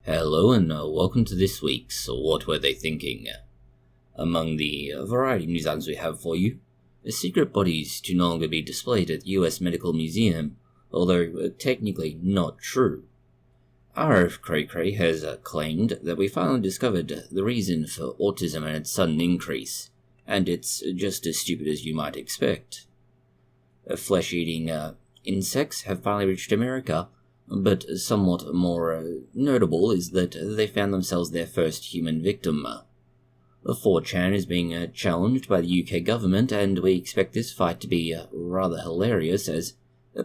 Hello and welcome to this week's What Were They Thinking? Among the variety of news items we have for you, secret bodies to no longer be displayed at the US Medical Museum, although technically not true. RFKrayKray has claimed that we finally discovered the reason for autism and its sudden increase, and it's just as stupid as you might expect. Flesh-eating insects have finally reached America, but somewhat more notable is that they found themselves their first human victim. 4chan is being challenged by the UK government, and we expect this fight to be rather hilarious, as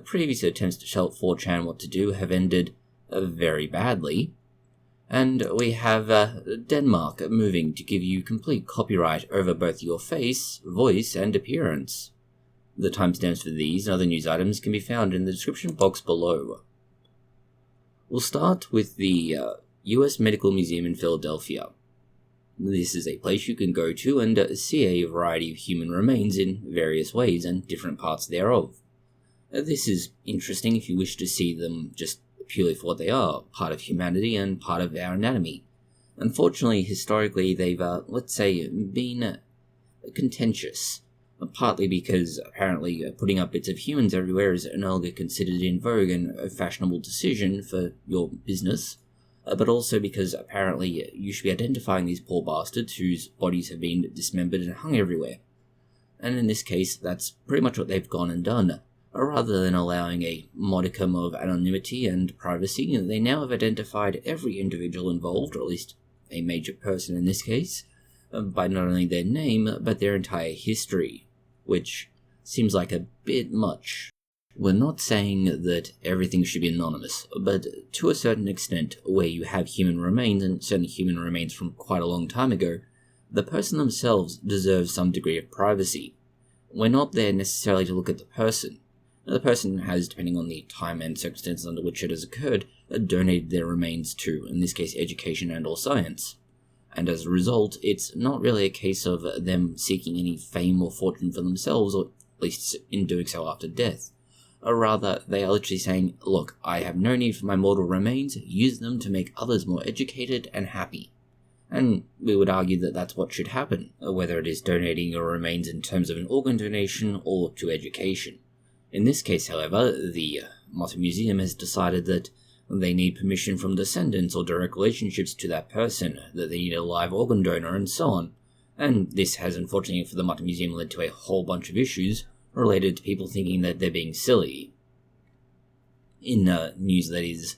previous attempts to tell 4chan what to do have ended very badly. And we have Denmark moving to give you complete copyright over both your face, voice, and appearance. The timestamps for these and other news items can be found in the description box below. We'll start with the US Medical Museum in Philadelphia. This is a place you can go to and see a variety of human remains in various ways and different parts thereof. This is interesting if you wish to see them just purely for what they are, part of humanity and part of our anatomy. Unfortunately, historically, they've, been contentious. Partly because, apparently, putting up bits of humans everywhere is no longer considered in vogue and a fashionable decision for your business, but also because, apparently, you should be identifying these poor bastards whose bodies have been dismembered and hung everywhere. And in this case, that's pretty much what they've gone and done. Rather than allowing a modicum of anonymity and privacy, they now have identified every individual involved, or at least a major person in this case, by not only their name, but their entire history, which seems like a bit much. We're not saying that everything should be anonymous, but to a certain extent, where you have human remains, and certainly human remains from quite a long time ago, the person themselves deserves some degree of privacy. We're not there necessarily to look at the person. The person has, depending on the time and circumstances under which it has occurred, donated their remains to, in this case, education and or science. And as a result, it's not really a case of them seeking any fame or fortune for themselves, or at least in doing so after death. Rather, they are literally saying, look, I have no need for my mortal remains, use them to make others more educated and happy. And we would argue that that's what should happen, whether it is donating your remains in terms of an organ donation or to education. In this case, however, the Motor Museum has decided that they need permission from descendants or direct relationships to that person, that they need a live organ donor, and so on. And this has, unfortunately for the Motor Museum, led to a whole bunch of issues related to people thinking that they're being silly. In news that is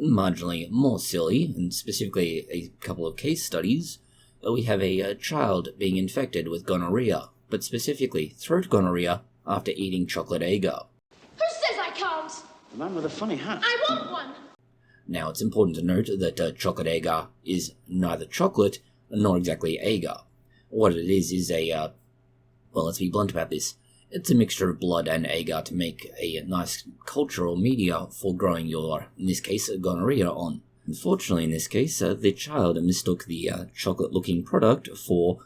marginally more silly, and specifically a couple of case studies, we have a child being infected with gonorrhea, but specifically throat gonorrhea after eating chocolate agar. Who says I can't? The man with a funny hat. I want one! Now, it's important to note that chocolate agar is neither chocolate nor exactly agar. What it is a, let's be blunt about this. It's a mixture of blood and agar to make a nice cultural media for growing your, in this case, gonorrhea on. Unfortunately, in this case, the child mistook the chocolate-looking product for,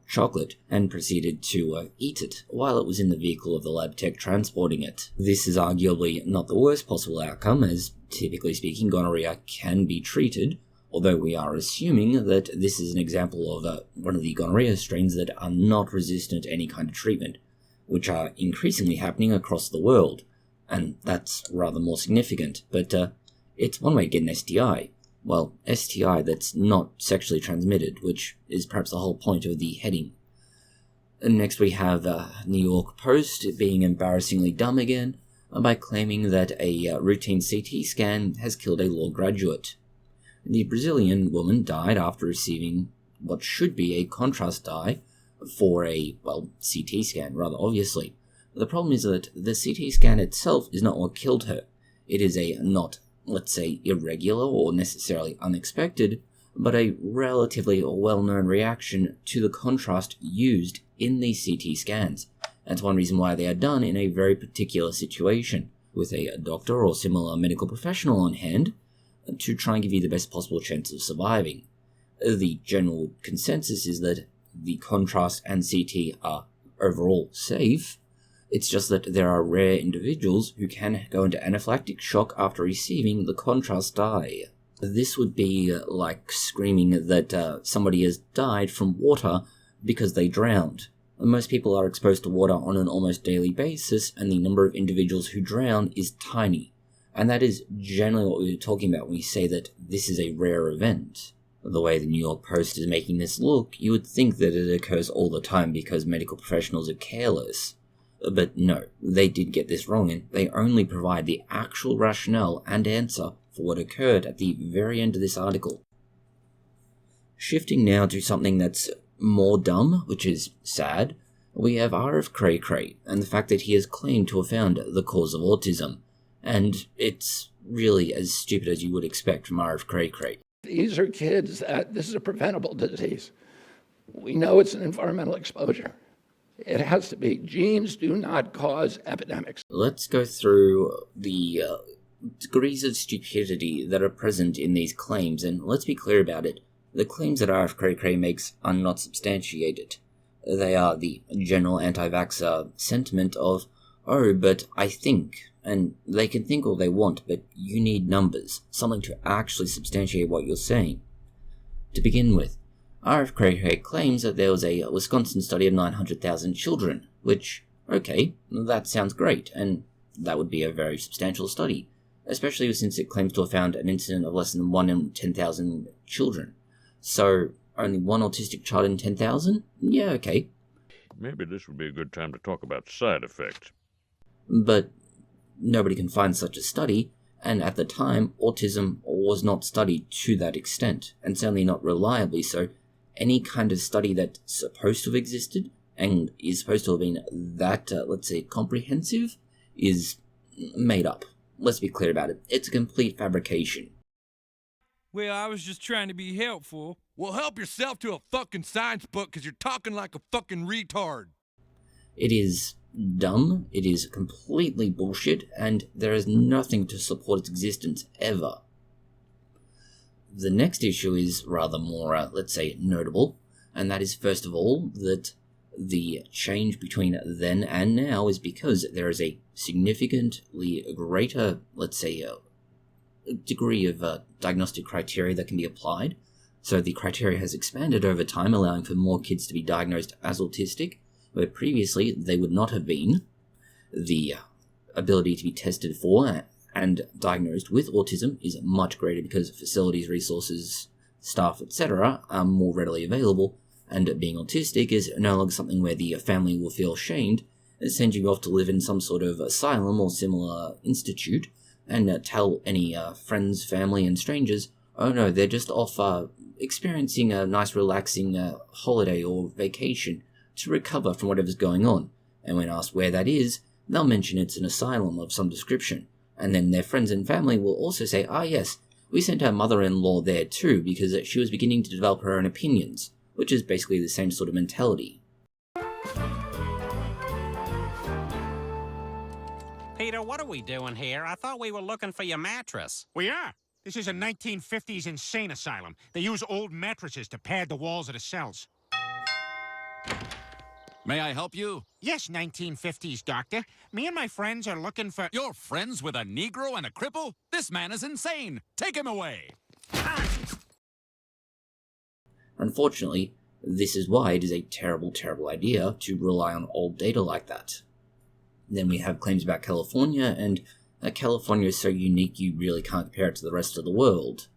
chocolate, and proceeded to eat it while it was in the vehicle of the lab tech transporting it. This is arguably not the worst possible outcome, as typically speaking, gonorrhea can be treated, although we are assuming that this is an example of one of the gonorrhea strains that are not resistant to any kind of treatment, which are increasingly happening across the world, and that's rather more significant, but it's one way to get an STI. Well, STI that's not sexually transmitted, which is perhaps the whole point of the heading. And next we have New York Post being embarrassingly dumb again by claiming that a routine CT scan has killed a law graduate. The Brazilian woman died after receiving what should be a contrast dye for a, CT scan, rather obviously. The problem is that the CT scan itself is not what killed her. It is a not, let's say, irregular or necessarily unexpected, but a relatively well-known reaction to the contrast used in these CT scans. That's one reason why they are done in a very particular situation, with a doctor or similar medical professional on hand, to try and give you the best possible chance of surviving. The general consensus is that the contrast and CT are overall safe. It's just that there are rare individuals who can go into anaphylactic shock after receiving the contrast dye. This would be like screaming that somebody has died from water because they drowned. Most people are exposed to water on an almost daily basis, and the number of individuals who drown is tiny. And that is generally what we're talking about when we say that this is a rare event. The way the New York Post is making this look, you would think that it occurs all the time because medical professionals are careless. But no, they did get this wrong, and they only provide the actual rationale and answer for what occurred at the very end of this article. Shifting now to something that's more dumb, which is sad, we have RFKrayKray and the fact that he has claimed to have found the cause of autism. And it's really as stupid as you would expect from RFKrayKray. These are kids that this is a preventable disease. We know it's an environmental exposure. It has to be. Genes do not cause epidemics. Let's go through the degrees of stupidity that are present in these claims, and let's be clear about it. The claims that RFKrayKray makes are not substantiated. They are the general anti-vaxxer sentiment of, oh, but I think, and they can think all they want, but you need numbers, something to actually substantiate what you're saying. To begin with, RFKrayKray claims that there was a Wisconsin study of 900,000 children, which, okay, that sounds great, and that would be a very substantial study, especially since it claims to have found an incident of less than 1 in 10,000 children. So, only one autistic child in 10,000? Yeah, okay. Maybe this would be a good time to talk about side effects. But nobody can find such a study, and at the time, autism was not studied to that extent, and certainly not reliably, so any kind of study that's supposed to have existed, and is supposed to have been that, let's say, comprehensive, is made up. Let's be clear about it. It's a complete fabrication. Well, I was just trying to be helpful. Well, help yourself to a fucking science book, because you're talking like a fucking retard. It is dumb, it is completely bullshit, and there is nothing to support its existence ever. The next issue is rather more, let's say, notable, and that is, first of all, that the change between then and now is because there is a significantly greater, let's say, degree of diagnostic criteria that can be applied. So the criteria has expanded over time, allowing for more kids to be diagnosed as autistic, where previously they would not have been. The ability to be tested for and diagnosed with autism is much greater because facilities, resources, staff, etc. are more readily available, and being autistic is no longer something where the family will feel shamed and send you off to live in some sort of asylum or similar institute and tell any friends, family, and strangers, oh no, they're just off experiencing a nice relaxing holiday or vacation to recover from whatever's going on. And when asked where that is, they'll mention it's an asylum of some description. And then their friends and family will also say, ah yes, we sent our mother-in-law there too because she was beginning to develop her own opinions, which is basically the same sort of mentality. Peter, what are we doing here? I thought we were looking for your mattress. We are. This is a 1950s insane asylum. They use old mattresses to pad the walls of the cells. May I help you? Yes, 1950s, doctor. Me and my friends are looking for... You're friends with a Negro and a cripple? This man is insane. Take him away. Unfortunately, this is why it is a terrible, terrible idea to rely on old data like that. Then we have claims about California, and California is so unique you really can't compare it to the rest of the world.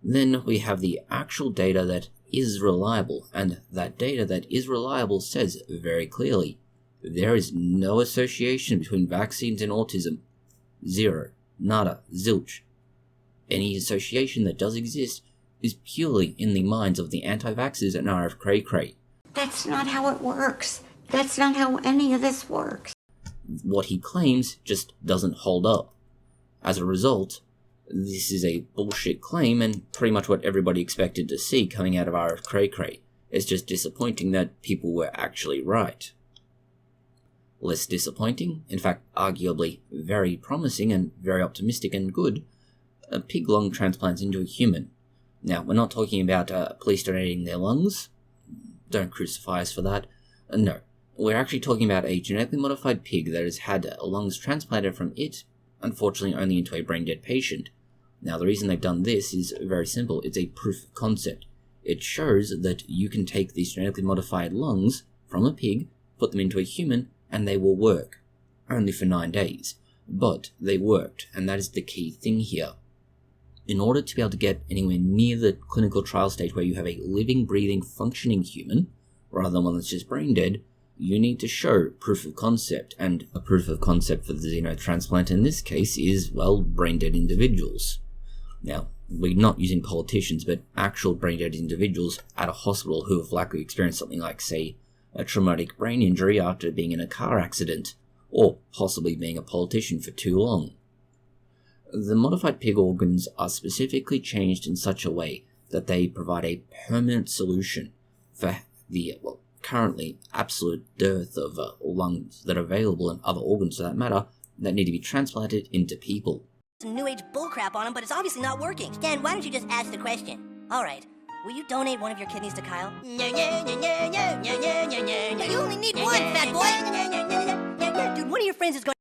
Then we have the actual data that is reliable, and that data that is reliable says very clearly, there is no association between vaccines and autism. Zero. Nada. Zilch. Any association that does exist is purely in the minds of the anti-vaxxers and RFKrayKray. That's not how it works. That's not how any of this works. What he claims just doesn't hold up. As a result, this is a bullshit claim and pretty much what everybody expected to see coming out of RFKrayKray. It's just disappointing that people were actually right. Less disappointing, in fact arguably very promising and very optimistic and good, pig lung transplants into a human. Now, we're not talking about police donating their lungs. Don't crucify us for that. No. We're actually talking about a genetically modified pig that has had lungs transplanted from it, unfortunately only into a brain-dead patient. Now, the reason they've done this is very simple. It's a proof of concept. It shows that you can take these genetically modified lungs from a pig, put them into a human, and they will work. Only for 9 days. But they worked, and that is the key thing here. In order to be able to get anywhere near the clinical trial stage where you have a living, breathing, functioning human, rather than one that's just brain dead, you need to show proof of concept, and a proof of concept for the xenotransplant in this case is, well, brain dead individuals. Now, we're not using politicians, but actual brain dead individuals at a hospital who have likely experienced something like, say, a traumatic brain injury after being in a car accident, or possibly being a politician for too long. The modified pig organs are specifically changed in such a way that they provide a permanent solution for the, well, currently absolute dearth of lungs that are available and other organs for that matter that need to be transplanted into people. Some new age bullcrap on him, but it's obviously not working. Stan, why don't you just ask the question? Alright, will you donate one of your kidneys to Kyle? You only need one, fat boy! Dude, one of your friends is going.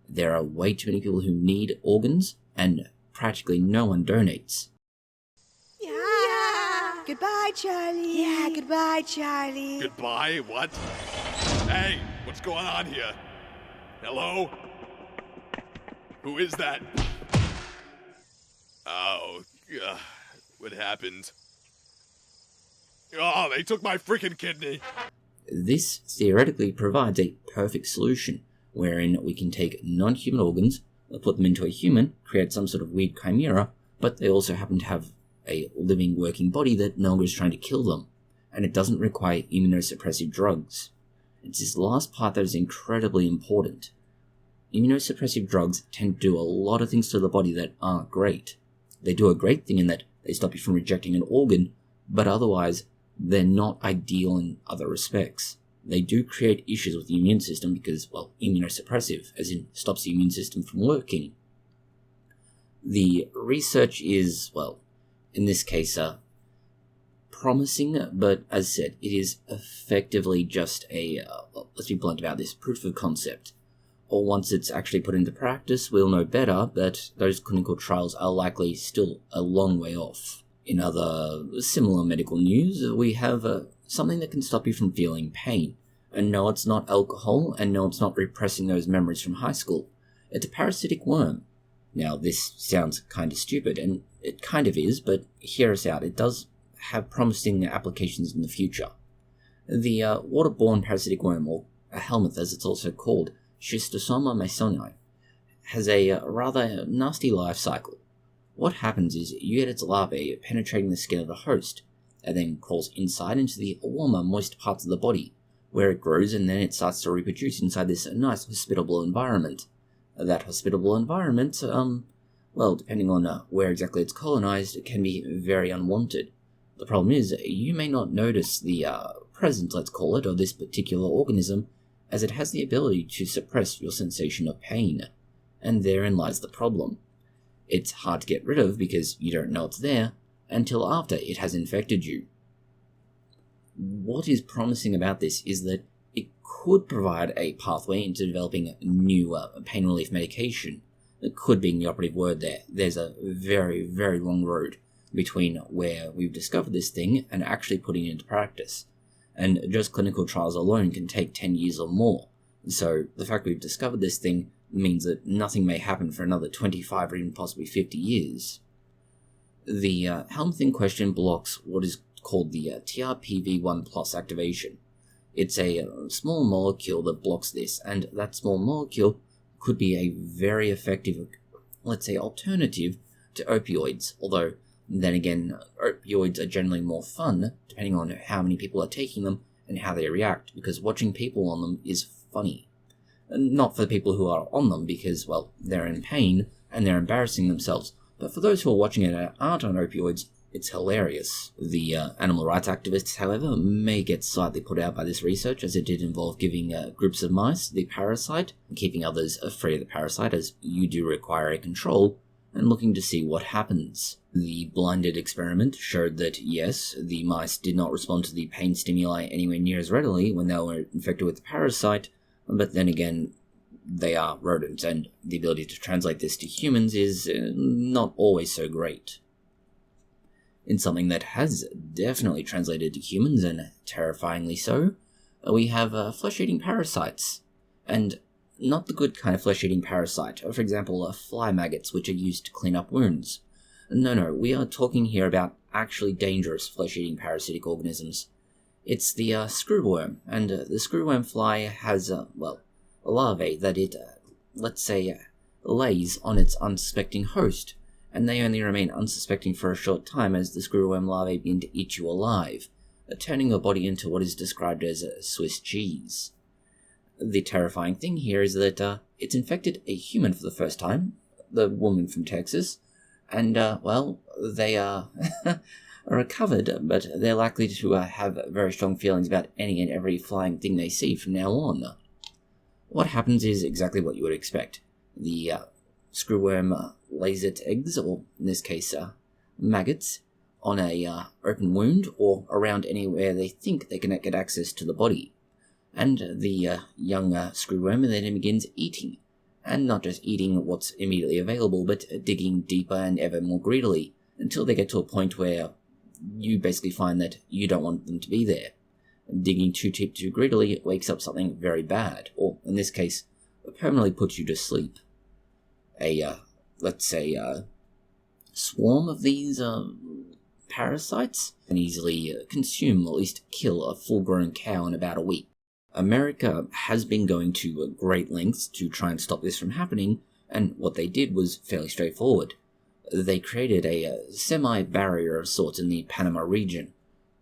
There are way too many people who need organs, and practically no one donates. Yeah. Goodbye, Charlie. Yeah, goodbye, Charlie. Goodbye? What? Hey, what's going on here? Hello? Who is that? Oh, what happened? Oh, they took my freaking kidney! This theoretically provides a perfect solution, wherein we can take non-human organs, put them into a human, create some sort of weird chimera, but they also happen to have a living, working body that no longer is trying to kill them, and it doesn't require immunosuppressive drugs. It's this last part that is incredibly important. Immunosuppressive drugs tend to do a lot of things to the body that aren't great. They do a great thing in that they stop you from rejecting an organ, but otherwise, they're not ideal in other respects. They do create issues with the immune system because, well, immunosuppressive, as in stops the immune system from working. The research is, well, in this case, promising, but as said, it is effectively just a, let's be blunt about this, proof of concept. Or once it's actually put into practice, we'll know better, but those clinical trials are likely still a long way off. In other similar medical news, we have something that can stop you from feeling pain. And no, it's not alcohol, and no, it's not repressing those memories from high school. It's a parasitic worm. Now, this sounds kind of stupid, and it kind of is, but hear us out. It does have promising applications in the future. The waterborne parasitic worm, or a helminth as it's also called, Schistosoma masoni, has a rather nasty life cycle. What happens is you get its larvae penetrating the skin of the host, and then crawls inside into the warmer, moist parts of the body, where it grows and then it starts to reproduce inside this nice, hospitable environment. That hospitable environment, well, depending on where exactly it's colonized, it can be very unwanted. The problem is, you may not notice the presence, let's call it, of this particular organism, as it has the ability to suppress your sensation of pain. And therein lies the problem. It's hard to get rid of because you don't know it's there until after it has infected you. What is promising about this is that it could provide a pathway into developing new pain relief medication. It could be the operative word there. There's a very, very long road between where we've discovered this thing and actually putting it into practice. And just clinical trials alone can take 10 years or more. So the fact we've discovered this thing means that nothing may happen for another 25 or even possibly 50 years. The helminth in question blocks what is called the TRPV1+ activation. It's a small molecule that blocks this, and that small molecule could be a very effective, let's say, alternative to opioids, although then again, opioids are generally more fun, depending on how many people are taking them and how they react, because watching people on them is funny. Not for the people who are on them, because, well, they're in pain and they're embarrassing themselves, but for those who are watching it and aren't on opioids, it's hilarious. The animal rights activists, however, may get slightly put out by this research, as it did involve giving groups of mice the parasite, and keeping others free of the parasite, as you do require a control, and looking to see what happens. The blinded experiment showed that, yes, the mice did not respond to the pain stimuli anywhere near as readily when they were infected with the parasite, but then again, they are rodents, and the ability to translate this to humans is not always so great. In something that has definitely translated to humans, and terrifyingly so, we have flesh-eating parasites. And not the good kind of flesh-eating parasite, for example, fly maggots, which are used to clean up wounds. No, we are talking here about actually dangerous flesh-eating parasitic organisms. It's the screwworm, and the screwworm fly has, a larvae that it, lays on its unsuspecting host, and they only remain unsuspecting for a short time as the screwworm larvae begin to eat you alive, turning your body into what is described as Swiss cheese. The terrifying thing here is that it's infected a human for the first time, the woman from Texas, and, they are recovered, but they're likely to have very strong feelings about any and every flying thing they see from now on. What happens is exactly what you would expect. The screwworm lays its eggs, or in this case, maggots, on a open wound or around anywhere they think they can get access to the body. And the young screwworm then begins eating, and not just eating what's immediately available, but digging deeper and ever more greedily, until they get to a point where you basically find that you don't want them to be there. Digging too deep too greedily wakes up something very bad, or in this case, permanently puts you to sleep. A swarm of these parasites can easily consume, or at least kill, a full-grown cow in about a week. America has been going to great lengths to try and stop this from happening, and what they did was fairly straightforward. They created a semi-barrier of sorts in the Panama region.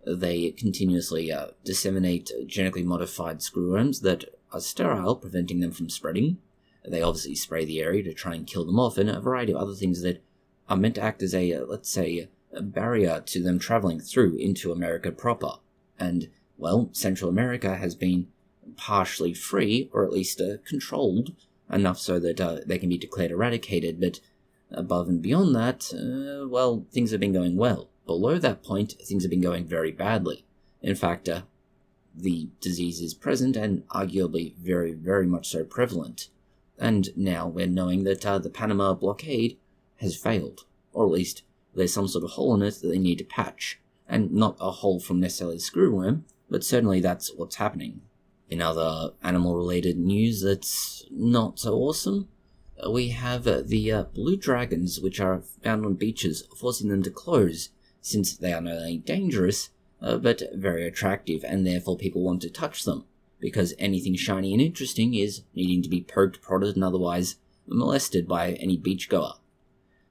They continuously disseminate genetically modified screwworms that are sterile, preventing them from spreading. They obviously spray the area to try and kill them off, and a variety of other things that are meant to act as a barrier to them traveling through into America proper. And, Central America has been partially free, or at least controlled, enough so that they can be declared eradicated, but above and beyond that, things have been going well. Below that point, things have been going very badly. In fact, the disease is present and arguably very, very much so prevalent. And now we're knowing that the Panama blockade has failed, or at least there's some sort of hole in it that they need to patch, and not a hole from necessarily the screwworm, but certainly that's what's happening. In other animal-related news that's not so awesome, we have the blue dragons, which are found on beaches, forcing them to close, since they are not only dangerous, but very attractive, and therefore people want to touch them, because anything shiny and interesting is needing to be poked, prodded, and otherwise molested by any beachgoer.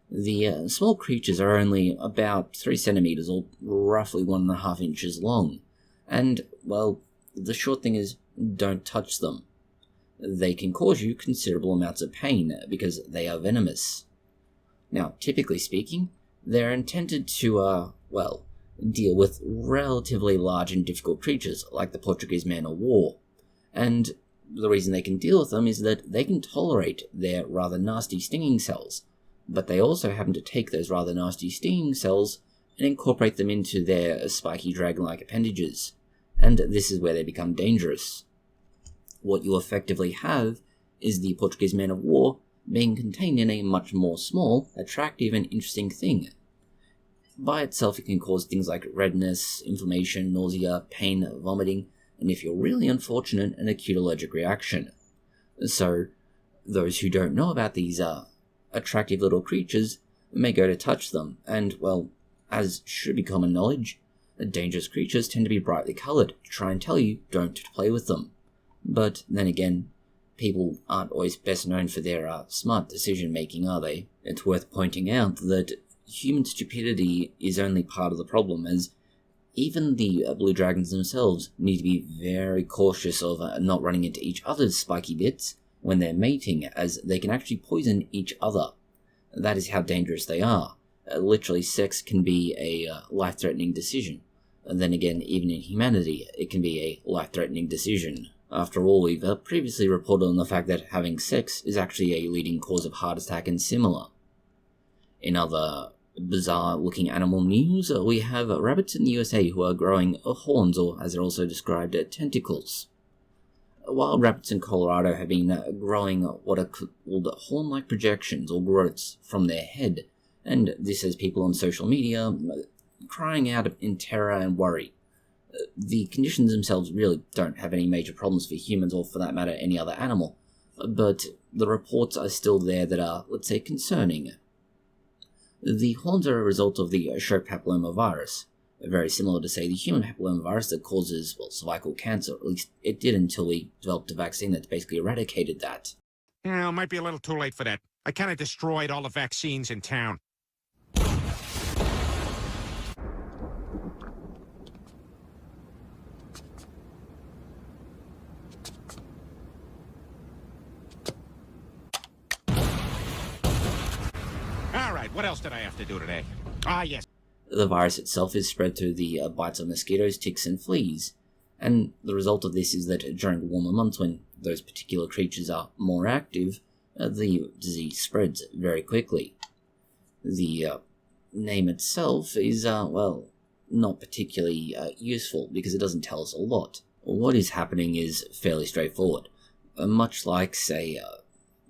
The small creatures are only about 3 centimeters, or roughly 1.5 inches long, and, the short thing is, don't touch them. They can cause you considerable amounts of pain, because they are venomous. Now, typically speaking, they're intended to, deal with relatively large and difficult creatures, like the Portuguese man-o'-war. And the reason they can deal with them is that they can tolerate their rather nasty stinging cells, but they also happen to take those rather nasty stinging cells and incorporate them into their spiky dragon-like appendages, and this is where they become dangerous. What you effectively have is the Portuguese man-of-war being contained in a much more small, attractive, and interesting thing. By itself, it can cause things like redness, inflammation, nausea, pain, vomiting, and if you're really unfortunate, an acute allergic reaction. So, those who don't know about these attractive little creatures may go to touch them, and, as should be common knowledge, dangerous creatures tend to be brightly coloured to try and tell you don't play with them. But then again, people aren't always best known for their smart decision-making, are they? It's worth pointing out that human stupidity is only part of the problem, as even the blue dragons themselves need to be very cautious of not running into each other's spiky bits when they're mating, as they can actually poison each other. That is how dangerous they are. Literally, sex can be a life-threatening decision. And then again, even in humanity, it can be a life-threatening decision. After all, we've previously reported on the fact that having sex is actually a leading cause of heart attack and similar. In other bizarre-looking animal news, we have rabbits in the USA who are growing horns, or as they're also described, tentacles. Wild rabbits in Colorado have been growing what are called horn-like projections or growths from their head, and this has people on social media crying out in terror and worry. The conditions themselves really don't have any major problems for humans or, for that matter, any other animal, but the reports are still there that are, let's say, concerning. The horns are a result of the Shope papillomavirus, very similar to, say, the human papillomavirus that causes, well, cervical cancer. At least it did until we developed a vaccine that's basically eradicated that. Yeah, it might be a little too late for that. I kind of destroyed all the vaccines in town. All right, what else did I have to do today? Yes. The virus itself is spread through the bites of mosquitoes, ticks, and fleas, and the result of this is that during warmer months, when those particular creatures are more active, the disease spreads very quickly. The name itself is, well, not particularly useful because it doesn't tell us a lot. What is happening is fairly straightforward. Much like, say,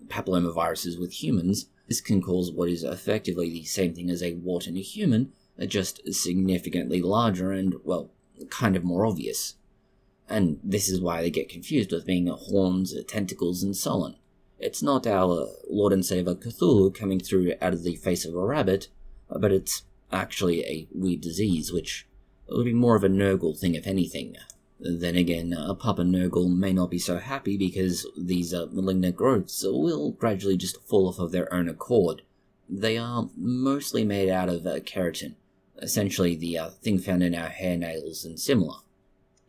papillomaviruses with humans, this can cause what is effectively the same thing as a wart in a human, just significantly larger and, well, kind of more obvious. And this is why they get confused with being horns, tentacles, and so on. It's not our Lord and Savior Cthulhu coming through out of the face of a rabbit, but it's actually a weird disease, which would be more of a Nurgle thing if anything. Then again, Papa Nurgle may not be so happy because these malignant growths will gradually just fall off of their own accord. They are mostly made out of keratin, essentially the thing found in our hair, nails, and similar.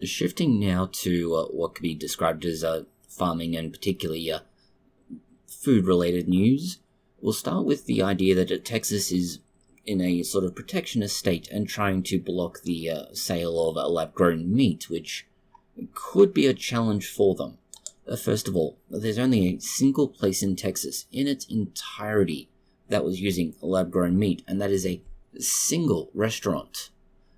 Shifting now to what could be described as farming and particularly food-related news, we'll start with the idea that Texas is in a sort of protectionist state and trying to block the sale of lab-grown meat, which could be a challenge for them. First of all, there's only a single place in Texas in its entirety that was using lab-grown meat, and that is a single restaurant.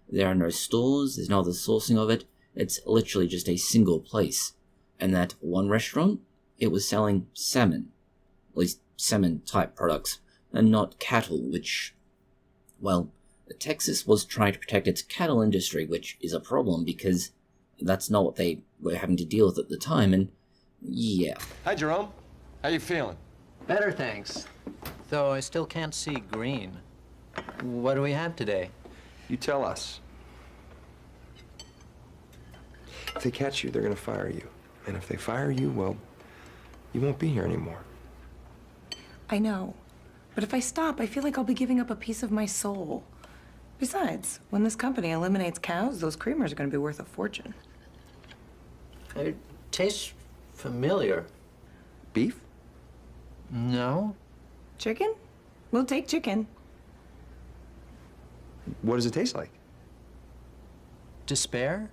There are no stores, there's no other sourcing of it, it's literally just a single place. And that one restaurant, it was selling salmon, at least salmon-type products, and not cattle, which, well, Texas was trying to protect its cattle industry, which is a problem because that's not what they were having to deal with at the time, and yeah. Hi, Jerome. How you feeling? Better, thanks. Though I still can't see green. What do we have today? You tell us. If they catch you, they're gonna fire you. And if they fire you, well, you won't be here anymore. I know. But if I stop, I feel like I'll be giving up a piece of my soul. Besides, when this company eliminates cows, those creamers are gonna be worth a fortune. It tastes familiar. Beef? No. Chicken? We'll take chicken. What does it taste like? Despair?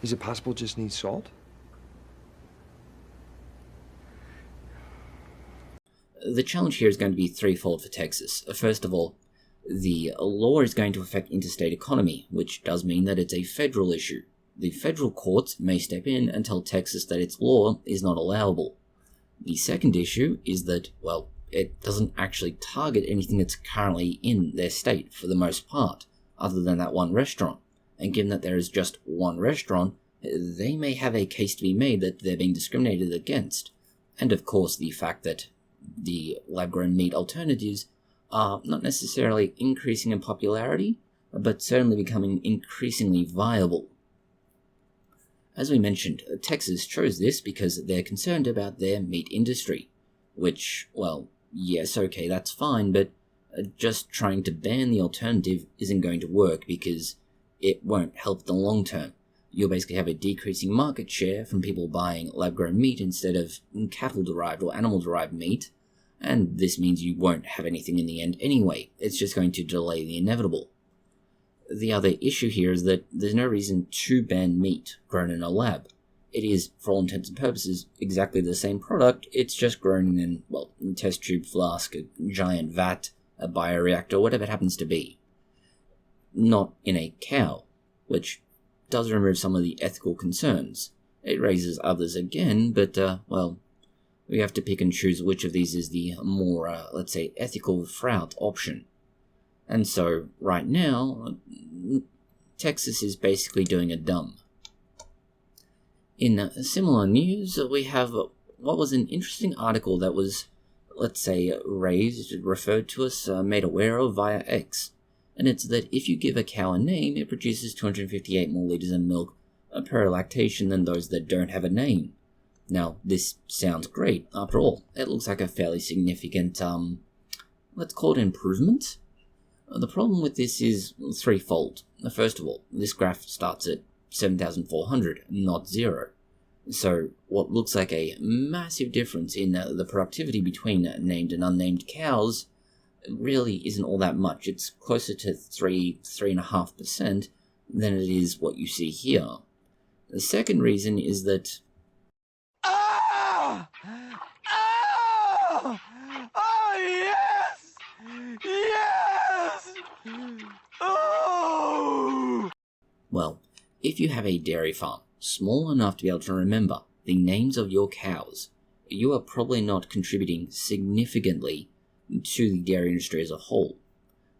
Is it possible it just needs salt? The challenge here is going to be threefold for Texas. First of all, the law is going to affect interstate economy, which does mean that it's a federal issue. The federal courts may step in and tell Texas that its law is not allowable. The second issue is that, well, it doesn't actually target anything that's currently in their state for the most part, other than that one restaurant. And given that there is just one restaurant, they may have a case to be made that they're being discriminated against. And of course, the fact that the lab-grown meat alternatives are not necessarily increasing in popularity, but certainly becoming increasingly viable. As we mentioned, Texas chose this because they're concerned about their meat industry, which, well, yes, okay, that's fine, but just trying to ban the alternative isn't going to work because it won't help in the long term. You'll basically have a decreasing market share from people buying lab-grown meat instead of cattle-derived or animal-derived meat, and this means you won't have anything in the end anyway. It's just going to delay the inevitable. The other issue here is that there's no reason to ban meat grown in a lab. It is, for all intents and purposes, exactly the same product, it's just grown in, well, a test tube, flask, a giant vat, a bioreactor, whatever it happens to be. Not in a cow, which does remove some of the ethical concerns. It raises others again, but, well, we have to pick and choose which of these is the more, let's say, ethical route option. And so, right now, Texas is basically doing a dumb. In similar news, we have what was an interesting article that was, let's say, referred to us, made aware of via X. And it's that if you give a cow a name, it produces 258 more liters of milk per lactation than those that don't have a name. Now, this sounds great. After all, it looks like a fairly significant, let's call it improvement. The problem with this is threefold. First of all, this graph starts at 7,400, not 0. So, what looks like a massive difference in the productivity between named and unnamed cows really isn't all that much. It's closer to 3.5% than it is what you see here. The second reason is that Oh! Oh! Oh, yes! Yes! Oh! well, if you have a dairy farm small enough to be able to remember the names of your cows, you are probably not contributing significantly to the dairy industry as a whole.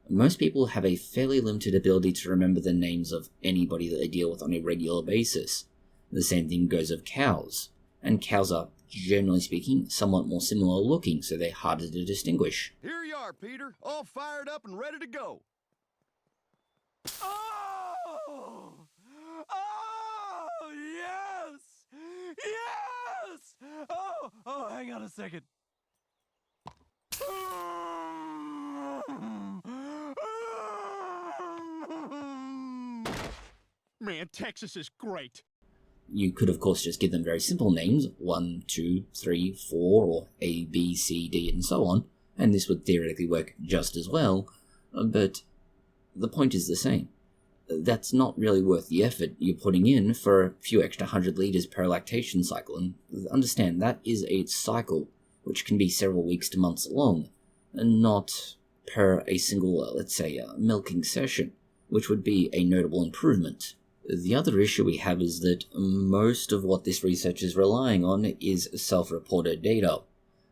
Most people have a fairly limited ability to remember the names of anybody that they deal with on a regular basis. The same thing goes of cows, and cows are, generally speaking, somewhat more similar looking, so they're harder to distinguish. Here you are, Peter, all fired up and ready to go. Oh! Oh, yes! Yes! Oh, hang on a second. Man, Texas is great. You could, of course, just give them very simple names, 1, 2, 3, 4, or A, B, C, D, and so on, and this would theoretically work just as well, but the point is the same. That's not really worth the effort you're putting in for a few extra 100 liters per lactation cycle, and understand that is a cycle which can be several weeks to months long, and not per a single, let's say, milking session, which would be a notable improvement. The other issue we have is that most of what this research is relying on is self-reported data.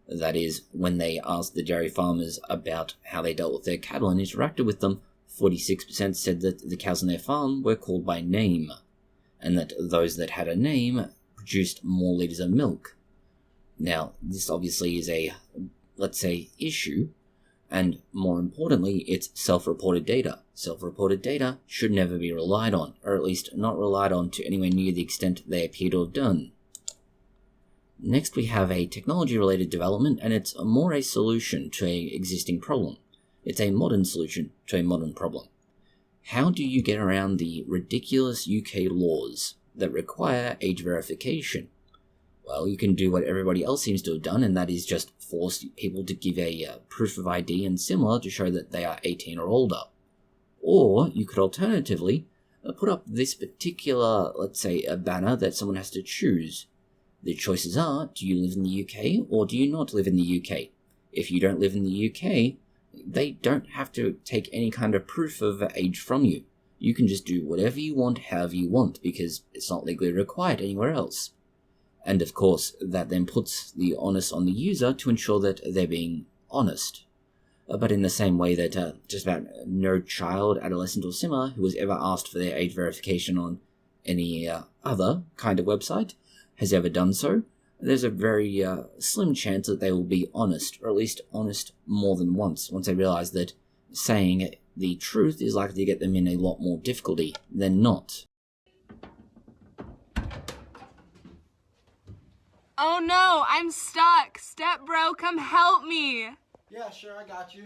That is, when they asked the dairy farmers about how they dealt with their cattle and interacted with them, 46% said that the cows on their farm were called by name, and that those that had a name produced more liters of milk. Now, this obviously is a, let's say, issue, and more importantly, it's self-reported data. Self-reported data should never be relied on, or at least not relied on to anywhere near the extent they appear to have done. Next, we have a technology-related development, and it's more a solution to an existing problem. It's a modern solution to a modern problem. How do you get around the ridiculous UK laws that require age verification? Well, you can do what everybody else seems to have done, and that is just force people to give a proof of ID and similar to show that they are 18 or older. Or you could alternatively put up this particular, let's say, a banner that someone has to choose. The choices are, do you live in the UK or do you not live in the UK? If you don't live in the UK, they don't have to take any kind of proof of age from you. You can just do whatever you want, however you want, because it's not legally required anywhere else. And of course, that then puts the onus on the user to ensure that they're being honest. But in the same way that just about no child, adolescent, or similar who has ever asked for their age verification on any other kind of website has ever done so, there's a very slim chance that they will be honest, or at least honest more than once they realize that saying the truth is likely to get them in a lot more difficulty than not. Oh no, I'm stuck. Step bro, come help me. Yeah, sure, I got you.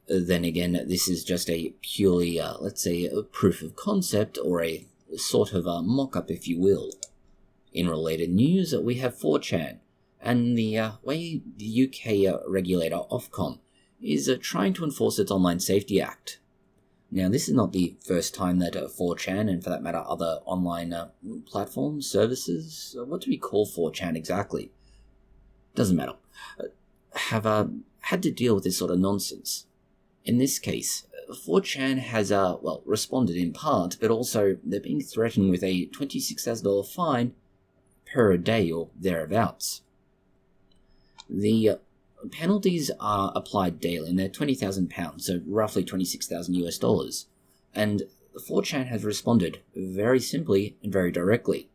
Then again, this is just a purely, let's say, a proof of concept, or a sort of a mock-up, if you will. In related news, we have 4chan, and the way the UK regulator Ofcom is trying to enforce its Online Safety Act. Now, this is not the first time that 4chan, and for that matter other online platforms, services, what do we call 4chan exactly? Doesn't matter, have had to deal with this sort of nonsense. In this case, 4chan has, responded in part, but also they're being threatened with a $26,000 fine per day or thereabouts. The penalties are applied daily, and they're £20,000, so roughly $26,000 US. And 4chan has responded very simply and very directly.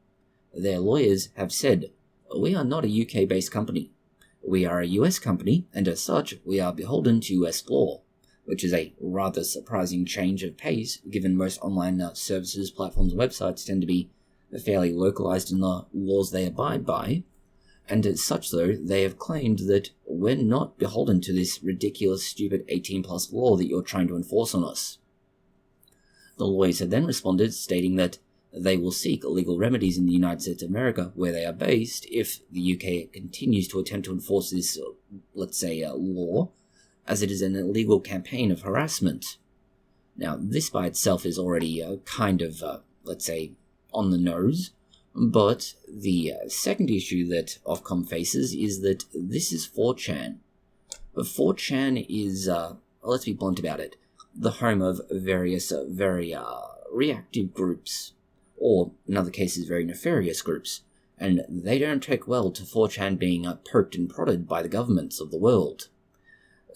Their lawyers have said, "We are not a UK-based company. We are a US company, and as such, we are beholden to US law," which is a rather surprising change of pace, given most online services, platforms, websites tend to be fairly localized in the laws they abide by. And as such, though, they have claimed that we're not beholden to this ridiculous, stupid 18-plus law that you're trying to enforce on us. The lawyers have then responded, stating that they will seek legal remedies in the United States of America, where they are based, if the UK continues to attempt to enforce this, law, as it is an illegal campaign of harassment. Now, this by itself is already on the nose, but the second issue that Ofcom faces is that this is 4chan. But 4chan is, let's be blunt about it, the home of various very reactive groups, or in other cases very nefarious groups, and they don't take well to 4chan being poked and prodded by the governments of the world.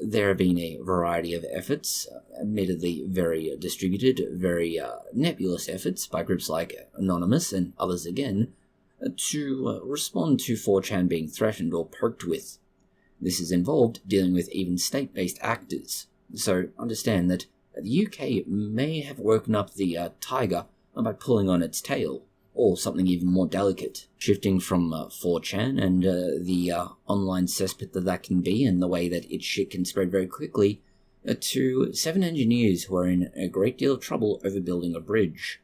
There have been a variety of efforts, admittedly very distributed, very nebulous efforts by groups like Anonymous and others again, to respond to 4chan being threatened or poked with. This has involved dealing with even state-based actors, so understand that the UK may have woken up the tiger by pulling on its tail, or something even more delicate, shifting from 4chan and the online cesspit that can be and the way that its shit can spread very quickly, to 7 engineers who are in a great deal of trouble over building a bridge.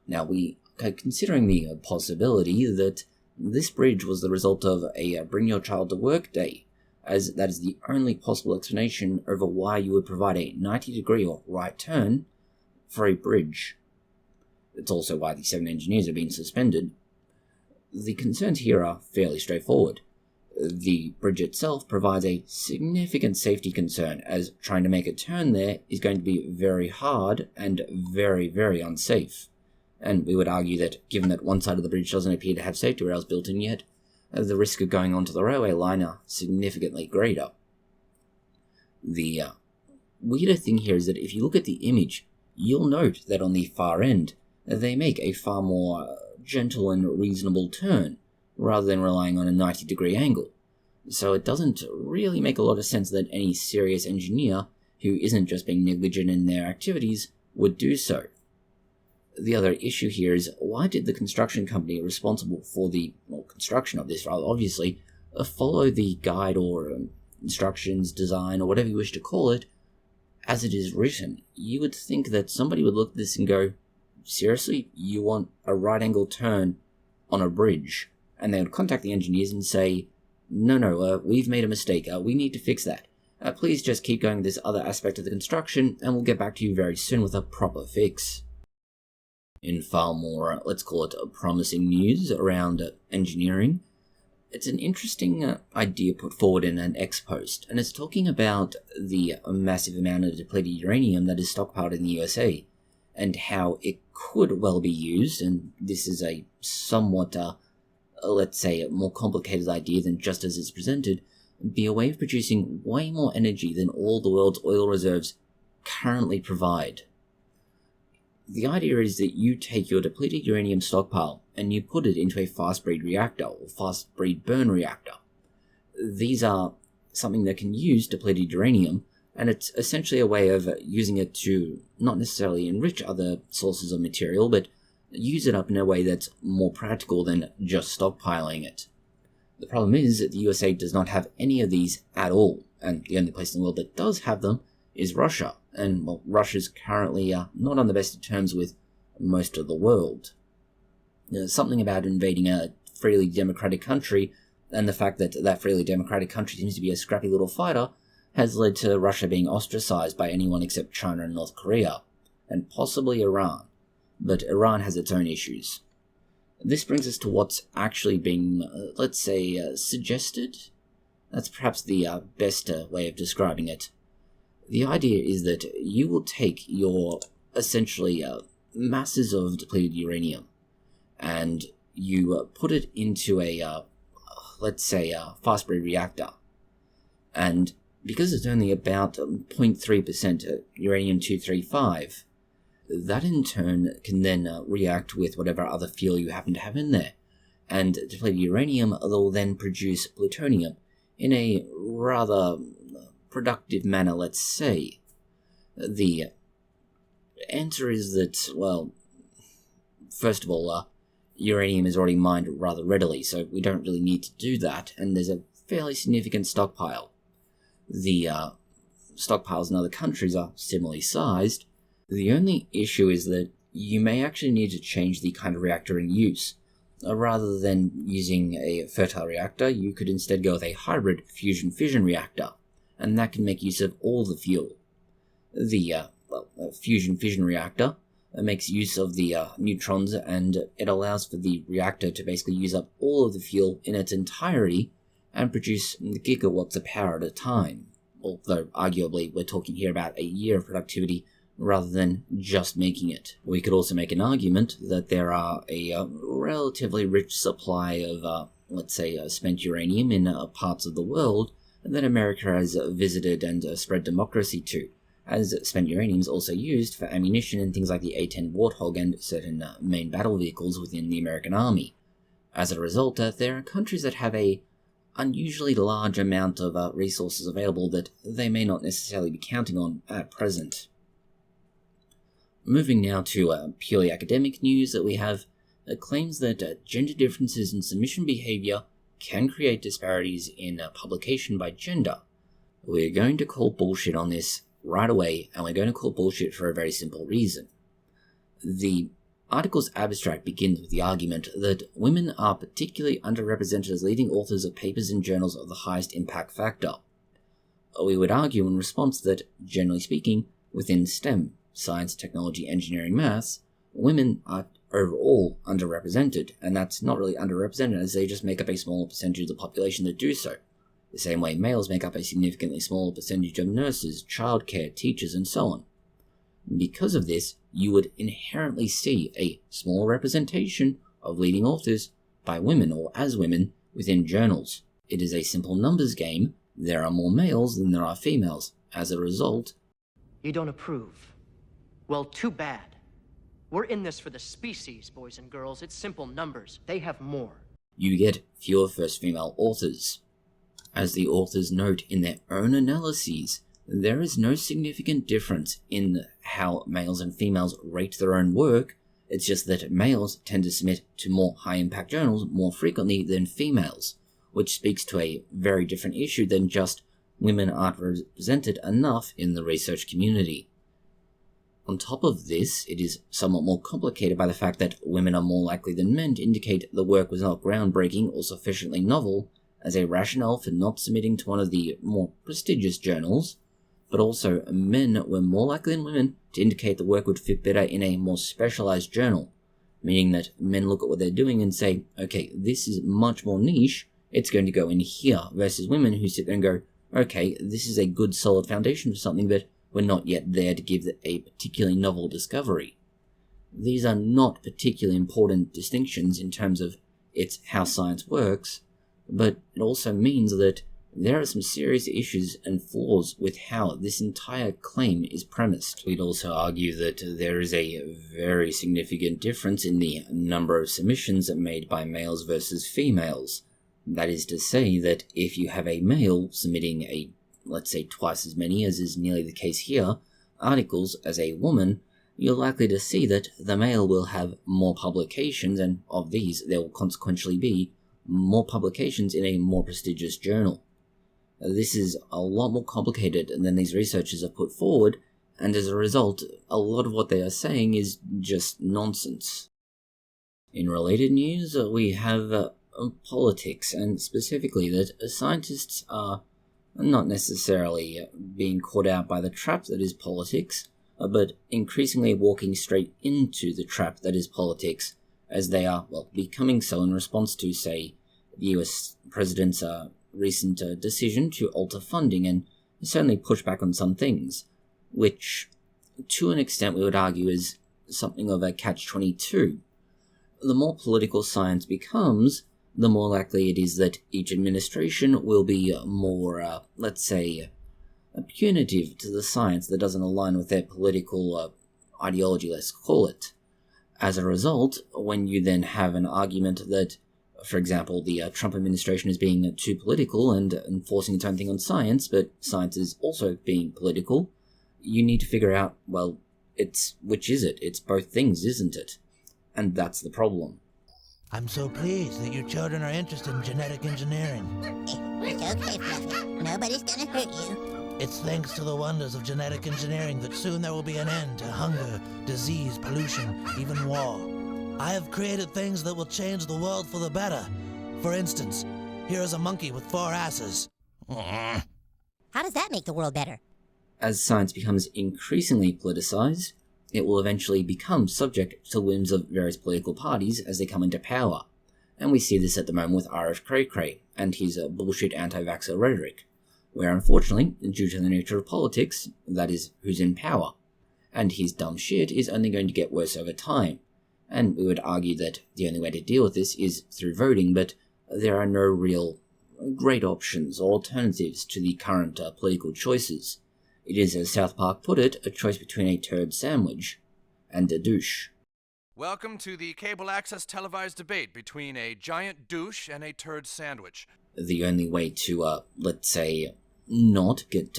Now, we are considering the possibility that this bridge was the result of a Bring Your Child to Work day, as that is the only possible explanation over why you would provide a 90-degree or right turn for a bridge. It's also why the 7 engineers have been suspended. The concerns here are fairly straightforward. The bridge itself provides a significant safety concern, as trying to make a turn there is going to be very hard and very, very unsafe. And we would argue that, given that one side of the bridge doesn't appear to have safety rails built in yet, the risk of going onto the railway line are significantly greater. The weirder thing here is that if you look at the image, you'll note that on the far end, they make a far more gentle and reasonable turn, rather than relying on a 90-degree angle. So it doesn't really make a lot of sense that any serious engineer, who isn't just being negligent in their activities, would do so. The other issue here is, why did the construction company responsible for the construction of this, rather obviously, follow the guide or instructions, design, or whatever you wish to call it, as it is written? You would think that somebody would look at this and go, "Seriously, you want a right-angle turn on a bridge?" And they would contact the engineers and say, no, we've made a mistake, we need to fix that. Please just keep going this other aspect of the construction, and we'll get back to you very soon with a proper fix. In far more, let's call it promising news around engineering, it's an interesting idea put forward in an X post, and it's talking about the massive amount of depleted uranium that is stockpiled in the USA, and how it could well be used, and this is a somewhat, let's say, a more complicated idea than just as it's presented, be a way of producing way more energy than all the world's oil reserves currently provide. The idea is that you take your depleted uranium stockpile and you put it into a fast-breed reactor or fast-breed burn reactor. These are something that can use depleted uranium, and it's essentially a way of using it to not necessarily enrich other sources of material, but use it up in a way that's more practical than just stockpiling it. The problem is that the USA does not have any of these at all, and the only place in the world that does have them is Russia, and Russia's currently not on the best of terms with most of the world. There's something about invading a freely democratic country, and the fact that that freely democratic country seems to be a scrappy little fighter has led to Russia being ostracized by anyone except China and North Korea, and possibly Iran. But Iran has its own issues. This brings us to what's actually being, suggested. That's perhaps the best way of describing it. The idea is that you will take your, essentially, masses of depleted uranium, and you put it into a, let's say, a fast-breed reactor. And because it's only about 0.3% uranium-235, that in turn can then react with whatever other fuel you happen to have in there. And depleted uranium will then produce plutonium in a rather productive manner, let's say. The answer is that, well, first of all, uranium is already mined rather readily, so we don't really need to do that, and there's a fairly significant stockpile. The stockpiles in other countries are similarly sized. The only issue is that you may actually need to change the kind of reactor in use. Rather than using a fertile reactor, you could instead go with a hybrid fusion-fission reactor, and that can make use of all the fuel. The fusion-fission reactor makes use of the neutrons, and it allows for the reactor to basically use up all of the fuel in its entirety and produce gigawatts of power at a time, although arguably we're talking here about a year of productivity rather than just making it. We could also make an argument that there are a relatively rich supply of, let's say, spent uranium in parts of the world that America has visited and spread democracy to, as spent uranium is also used for ammunition in things like the A-10 Warthog and certain main battle vehicles within the American Army. As a result, there are countries that have a unusually large amount of resources available that they may not necessarily be counting on at present. Moving now to purely academic news, that we have claims that gender differences in submission behavior can create disparities in publication by gender. We're going to call bullshit on this right away, and we're going to call bullshit for a very simple reason. The article's abstract begins with the argument that women are particularly underrepresented as leading authors of papers in journals of the highest impact factor. We would argue in response that, generally speaking, within STEM, science, technology, engineering, maths, women are overall underrepresented, and that's not really underrepresented as they just make up a smaller percentage of the population that do so. The same way males make up a significantly smaller percentage of nurses, childcare, teachers, and so on. Because of this, you would inherently see a small representation of leading authors by women or as women within journals. It is a simple numbers game. There are more males than there are females. As a result, you don't approve. Well, too bad. We're in this for the species, boys and girls. It's simple numbers. They have more. You get fewer first female authors. As the authors note in their own analyses, there is no significant difference in how males and females rate their own work. It's just that males tend to submit to more high-impact journals more frequently than females, which speaks to a very different issue than just women aren't represented enough in the research community. On top of this, it is somewhat more complicated by the fact that women are more likely than men to indicate the work was not groundbreaking or sufficiently novel as a rationale for not submitting to one of the more prestigious journals, but also men were more likely than women to indicate the work would fit better in a more specialized journal, meaning that men look at what they're doing and say, okay, this is much more niche, it's going to go in here, versus women who sit there and go, okay, this is a good solid foundation for something, but we're not yet there to give a particularly novel discovery. These are not particularly important distinctions in terms of it's how science works, but it also means that there are some serious issues and flaws with how this entire claim is premised. We'd also argue that there is a very significant difference in the number of submissions made by males versus females. That is to say that if you have a male submitting let's say twice as many, as is nearly the case here, articles as a woman, you're likely to see that the male will have more publications, and of these there will consequentially be more publications in a more prestigious journal. This is a lot more complicated than these researchers have put forward, and as a result, a lot of what they are saying is just nonsense. In related news, we have politics, and specifically that scientists are not necessarily being caught out by the trap that is politics, but increasingly walking straight into the trap that is politics, as they are, becoming so in response to, say, the US President's recent decision to alter funding and certainly push back on some things, which, to an extent, we would argue is something of a catch-22. The more political science becomes, the more likely it is that each administration will be more, let's say, punitive to the science that doesn't align with their political ideology, let's call it. As a result, when you then have an argument that, for example, the Trump administration is being too political and enforcing its own thing on science, but science is also being political, you need to figure out, well, which is it? It's both things, isn't it? And that's the problem. I'm so pleased that your children are interested in genetic engineering. It's okay, Fluffy. Nobody's gonna hurt you. It's thanks to the wonders of genetic engineering that soon there will be an end to hunger, disease, pollution, even war. I have created things that will change the world for the better. For instance, here is a monkey with 4 asses. How does that make the world better? As science becomes increasingly politicized, it will eventually become subject to the whims of various political parties as they come into power. And we see this at the moment with RFKrayKray and his bullshit anti-vaxxer rhetoric, where unfortunately, due to the nature of politics, that is, who's in power, and his dumb shit is only going to get worse over time. And we would argue that the only way to deal with this is through voting, but there are no real great options or alternatives to the current political choices. It is, as South Park put it, a choice between a turd sandwich and a douche. Welcome to the cable access televised debate between a giant douche and a turd sandwich. The only way to, let's say, not get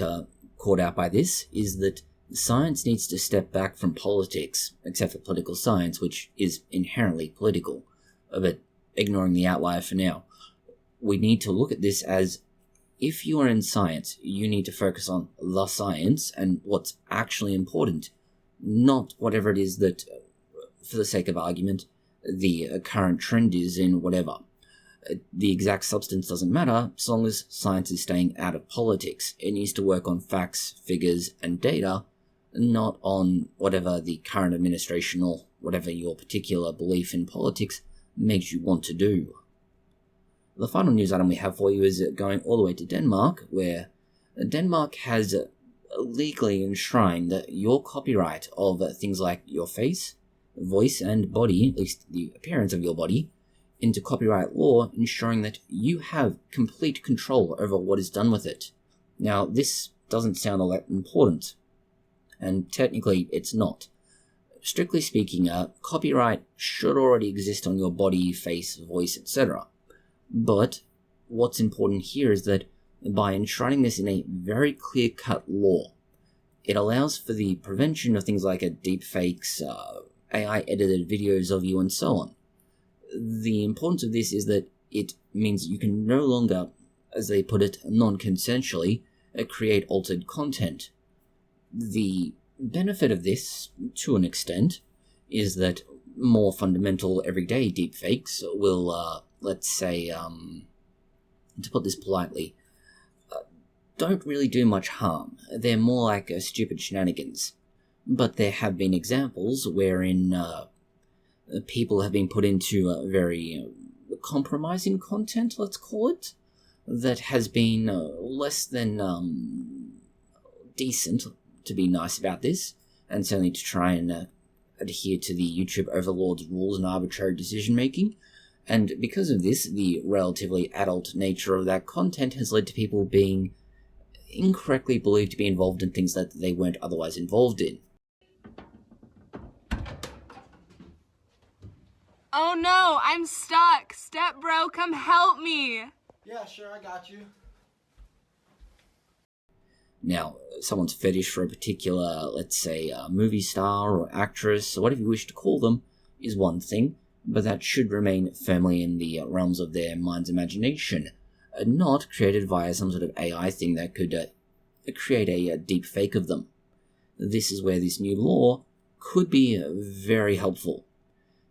caught out by this is that science needs to step back from politics, except for political science, which is inherently political. But ignoring the outlier for now, we need to look at this as, if you are in science, you need to focus on the science and what's actually important, not whatever it is that, for the sake of argument, the current trend is in whatever. The exact substance doesn't matter, so long as science is staying out of politics. It needs to work on facts, figures, and data, not on whatever the current administration or whatever your particular belief in politics makes you want to do. The final news item we have for you is going all the way to Denmark, where Denmark has legally enshrined your copyright of things like your face, voice, and body, at least the appearance of your body, into copyright law, ensuring that you have complete control over what is done with it. Now, this doesn't sound all that important, and technically it's not. Strictly speaking, copyright should already exist on your body, face, voice, etc. But what's important here is that by enshrining this in a very clear-cut law, it allows for the prevention of things like deepfakes, AI-edited videos of you, and so on. The importance of this is that it means you can no longer, as they put it, non-consensually, create altered content. The benefit of this, to an extent, is that more fundamental everyday deepfakes will, let's say, to put this politely, don't really do much harm. They're more like stupid shenanigans. But there have been examples wherein people have been put into very compromising content, let's call it, that has been less than decent, to be nice about this, and certainly to try and adhere to the YouTube overlord's rules and arbitrary decision-making. And because of this, the relatively adult nature of that content has led to people being incorrectly believed to be involved in things that they weren't otherwise involved in. Oh no, I'm stuck. Step bro, come help me. Yeah, sure, I got you. Now, someone's fetish for a particular, let's say, movie star or actress, or whatever you wish to call them, is one thing, but that should remain firmly in the realms of their mind's imagination, not created via some sort of AI thing that could create a deep fake of them. This is where this new law could be very helpful.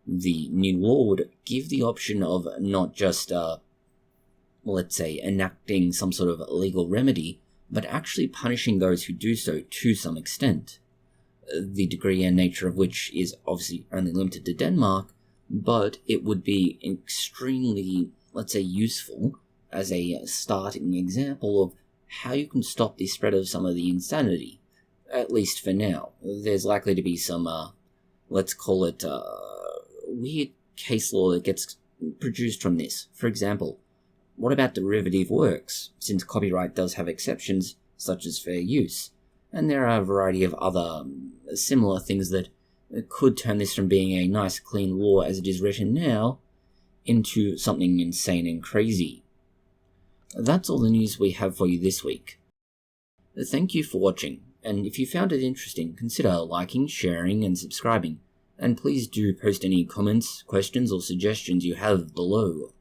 The new law would give the option of not just, let's say, enacting some sort of legal remedy, but actually punishing those who do so to some extent. The degree and nature of which is obviously only limited to Denmark, but it would be extremely, let's say, useful as a starting example of how you can stop the spread of some of the insanity, at least for now. There's likely to be some, let's call it, weird case law that gets produced from this. For example, what about derivative works, since copyright does have exceptions, such as fair use, and there are a variety of other similar things that could turn this from being a nice clean law as it is written now into something insane and crazy. That's all the news we have for you this week. Thank you for watching, and if you found it interesting, consider liking, sharing, and subscribing, and please do post any comments, questions, or suggestions you have below.